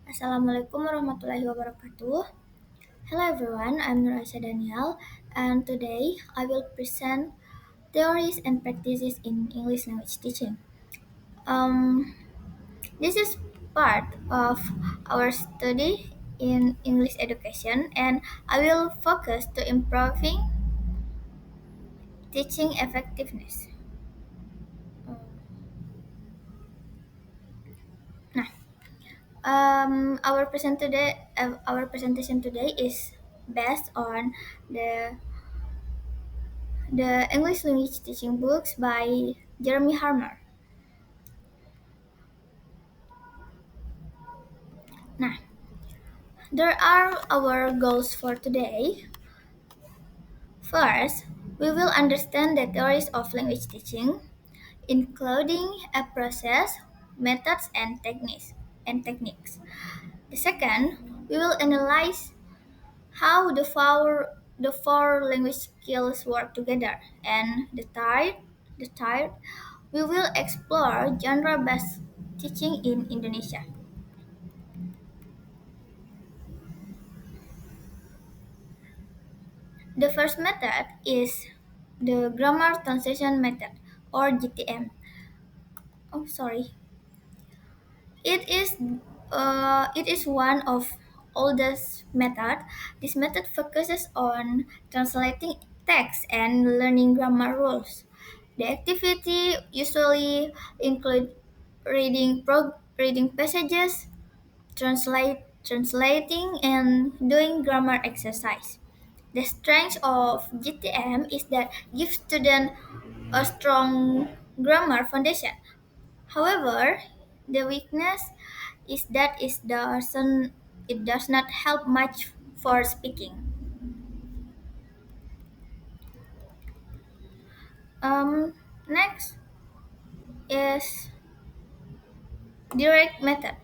Assalamualaikum warahmatullahi wabarakatuh. Hello everyone, I'm Nur Aisyah Daniel, and today I will present theories and practices in English language teaching. Um, this is part of our study in English education, and I will focus to improving teaching effectiveness. Nah, our presentation today is based on the the English language teaching books by Jeremy Harmer. Nah, there are our goals for today. First, we will understand the theories of language teaching, including a process, methods, and techniques. The second, we will analyze how the four language skills work together. And the third, we will explore genre-based teaching in Indonesia. The first method is the grammar translation method or GTM. Oh, sorry. It is one of oldest method. This method focuses on translating text and learning grammar rules. The activity usually include reading passages, translating, and doing grammar exercise. The strength of GTM is that gives students a strong grammar foundation. However, the weakness is that it does not help much for speaking. Um, Next is direct method.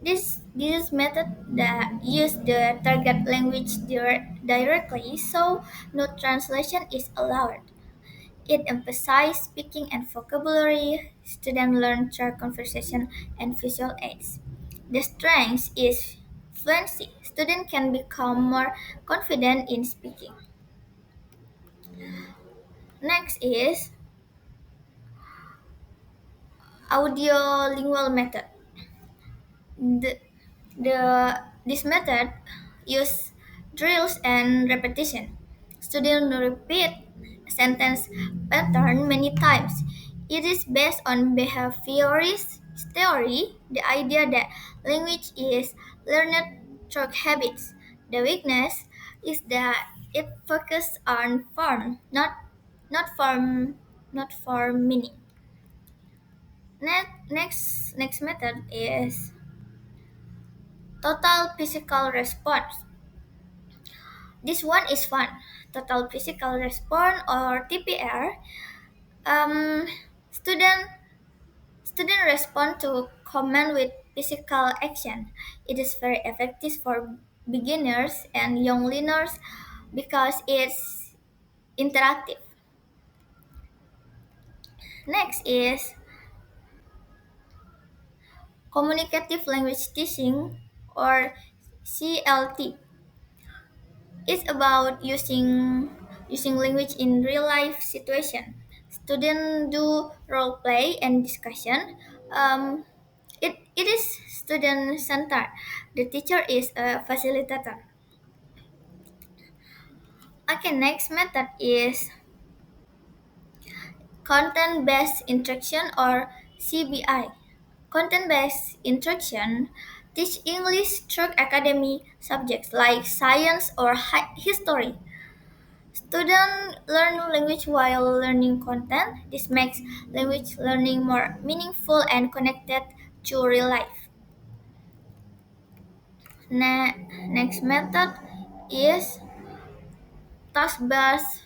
This method that use the target language directly, so no translation is allowed. It emphasizes speaking and vocabulary. Students learn through conversation and visual aids. The strength is fluency. Students can become more confident in speaking. Next is audiolingual method. The, this method use drills and repetition. Students repeat sentence pattern many times. It is based on behaviorist theory, the idea that language is learned through habits. The weakness is that it focuses on form, not form, not for meaning. Next method is total physical response. This one is fun. Total physical response or TPR. Um, student student respond to command with physical action. It is very effective for beginners and young learners because it's interactive. Next is communicative language teaching or CLT. It's about using language in real life situation. Students do role play and discussion. It is student centered. The teacher is a facilitator. Okay, next method is content based instruction or CBI. Content based instruction teach English through academic subjects like science or history. Students learn language while learning content. This makes language learning more meaningful and connected to real life. Next method is task-based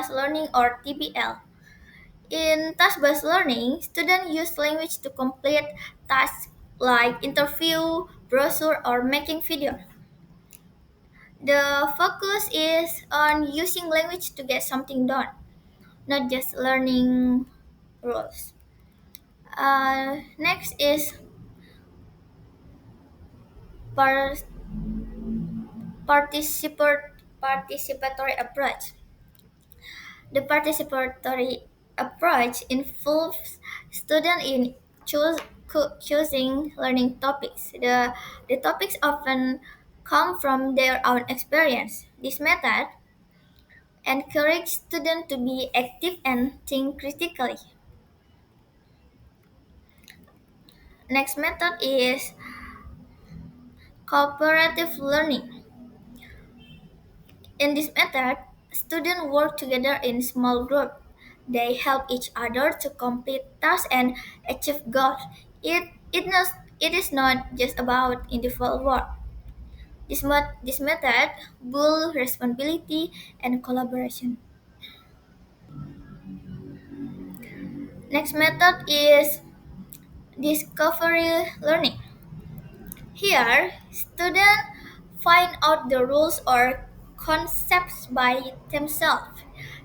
learning or TBL. In task-based learning, students use language to complete tasks like interview, brochure, or making video. The focus is on using language to get something done, not just learning rules. Next is par- participatory participatory approach. The participatory approach involves students in choosing learning topics. The topics often come from their own experience. This method encourages students to be active and think critically. Next method is cooperative learning. In this method, students work together in small groups. They help each other to complete tasks and achieve goals. It is not just about individual work. This method builds responsibility and collaboration. Next method is discovery learning. Here, students find out the rules or concepts by themselves.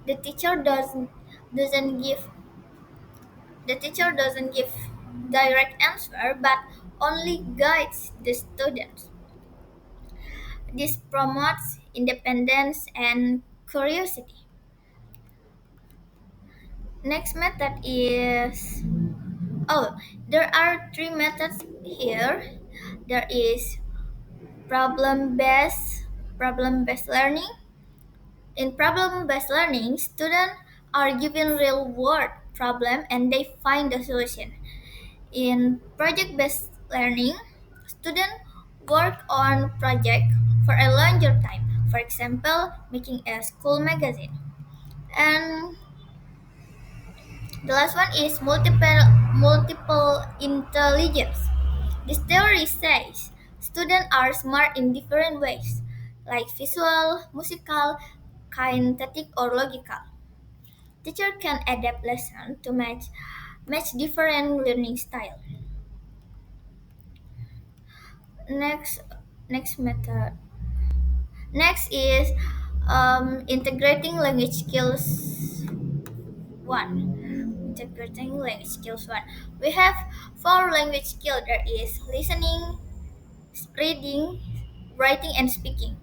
The teacher doesn't give the teacher doesn't give direct answer but only guides the students. This promotes independence and curiosity. Next method is oh, there are three methods here. There is problem-based problem-based learning. In problem-based learning, students are given real-world problem and they find the solution. In project-based learning, students work on project for a longer time. For example, making a school magazine. And the last one is multiple intelligence. This theory says students are smart in different ways, like visual, musical, kinetic, or logical. Teacher can adapt lesson to match different learning style. Next next method. Next is integrating language skills one. Integrating language skills one. We have four language skills. There is listening, reading, writing, and speaking.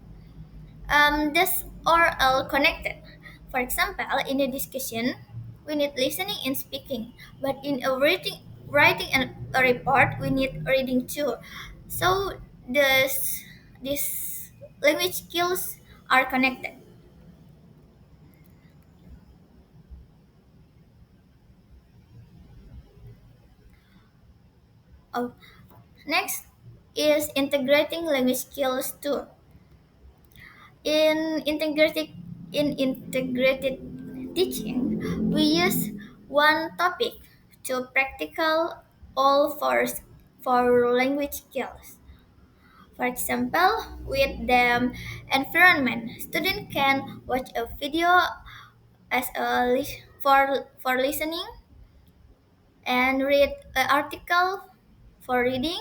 These are all connected. For example, in a discussion, we need listening and speaking, but in a writing a report, we need reading too. So this these language skills are connected. Oh, next is integrating language skills too. In integrated teaching, we use one topic to practical all for language skills. For example, with the environment, student can watch a video as for listening and read an article for reading.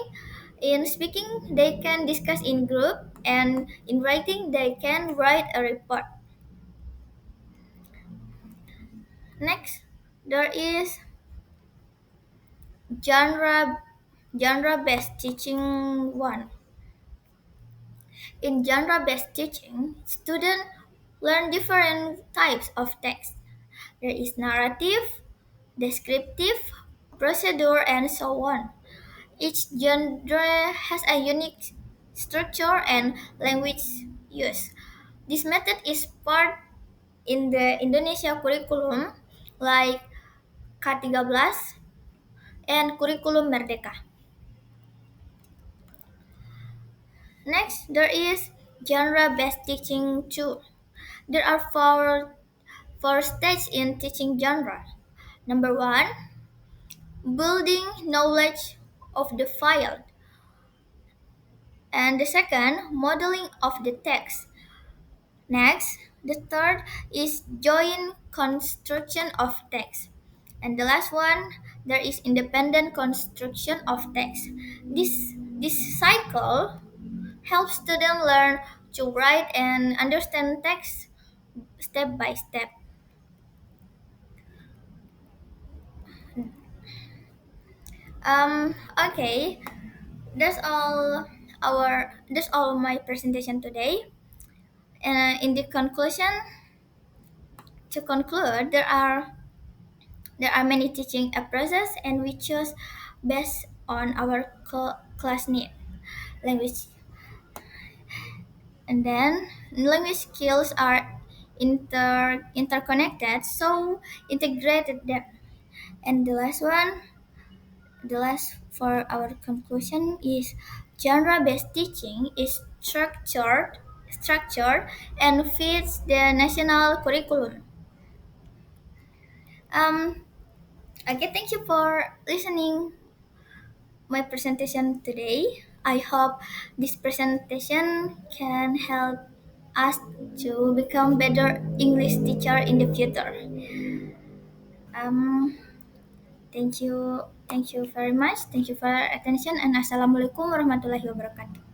In speaking, they can discuss in group, and in writing, they can write a report. Next, there is genre genre-based teaching one. In genre-based teaching, students learn different types of text. There is narrative, descriptive, procedure, and so on. Each genre has a unique structure and language use. This method is part in the Indonesia curriculum like K13 and Kurikulum Merdeka. Next, there is genre-based teaching too. There are four stages in teaching genre. Number one, building knowledge of the field. And the second, modeling of the text. Next, the third is joint construction of text. And the last one, there is independent construction of text. This cycle helps students learn to write and understand text step by step. Okay, that's all our that's all my presentation today. And in the conclusion, to conclude, there are many teaching approaches, and we choose based on our class need. Language, and then language skills are interconnected, so integrated them. And the last for our conclusion is genre-based teaching is structured and fits the national curriculum. Um, okay, thank you for listening my presentation today. I hope this presentation can help us to become better English teacher in the future. Um, thank you very much. Thank you for your attention, and assalamualaikum warahmatullahi wabarakatuh.